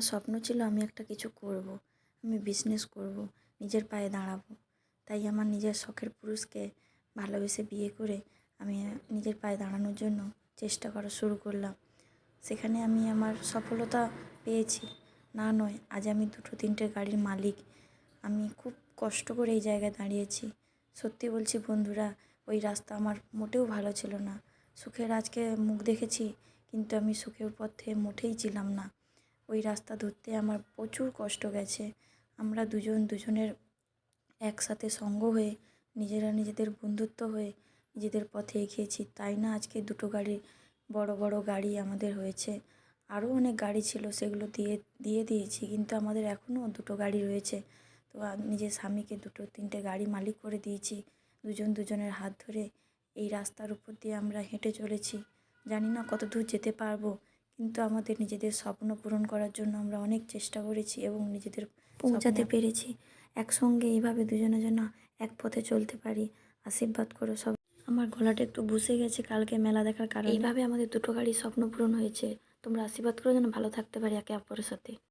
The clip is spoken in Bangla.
আমার স্বপ্ন ছিল আমি একটা কিছু করব, আমি বিজনেস করব, নিজের পায়ে দাঁড়াবো। তাই আমার নিজের শখের পুরুষকে ভালোবেসে বিয়ে করে আমি নিজের পায়ে দাঁড়ানোর জন্য চেষ্টা করা শুরু করলাম। সেখানে আমি আমার সফলতা পেয়েছি, না নয় আজ আমি 2-3টে গাড়ির মালিক। আমি খুব কষ্ট করে এই জায়গায় দাঁড়িয়েছি। সত্যি বলছি বন্ধুরা, ওই রাস্তা আমার মোটেও ভালো ছিল না। সুখের আজকে মুখ দেখেছি, কিন্তু আমি সুখের পথে মোটেই ছিলাম না। ওই রাস্তা ধরতে আমার প্রচুর কষ্ট গেছে। আমরা দুজনের একসাথে সঙ্গ হয়ে নিজেদের বন্ধুত্ব হয়ে নিজেদের পথে এগিয়েছি, তাই না আজকে 2টো গাড়ি, বড় বড় গাড়ি আমাদের হয়েছে। আরও অনেক গাড়ি ছিল, সেগুলো দিয়ে দিয়েছি, কিন্তু আমাদের এখনও 2টো গাড়ি রয়েছে। তো নিজের স্বামীকে 2-3টে গাড়ি মালিক করে দিয়েছি। দুজনের হাত ধরে এই রাস্তার উপর দিয়ে আমরা হেঁটে চলেছি। জানি না কত দূর যেতে পারবো, কিন্তু আমাদের নিজেদের স্বপ্ন পূরণ করার জন্য আমরা অনেক চেষ্টা করেছি এবং নিজেদের পৌঁছাতে পেরেছি। একসঙ্গে এইভাবে দুজনে যেন এক পথে চলতে পারি, আশীর্বাদ করো সব। আমার গলাটা একটু বুঝে গেছে কালকে মেলা দেখার কারণে। এইভাবে আমাদের 2টো গাড়ির স্বপ্ন পূরণ হয়েছে। তোমরা আশীর্বাদ করো যেন ভালো থাকতে পারি একে অপরের সাথে।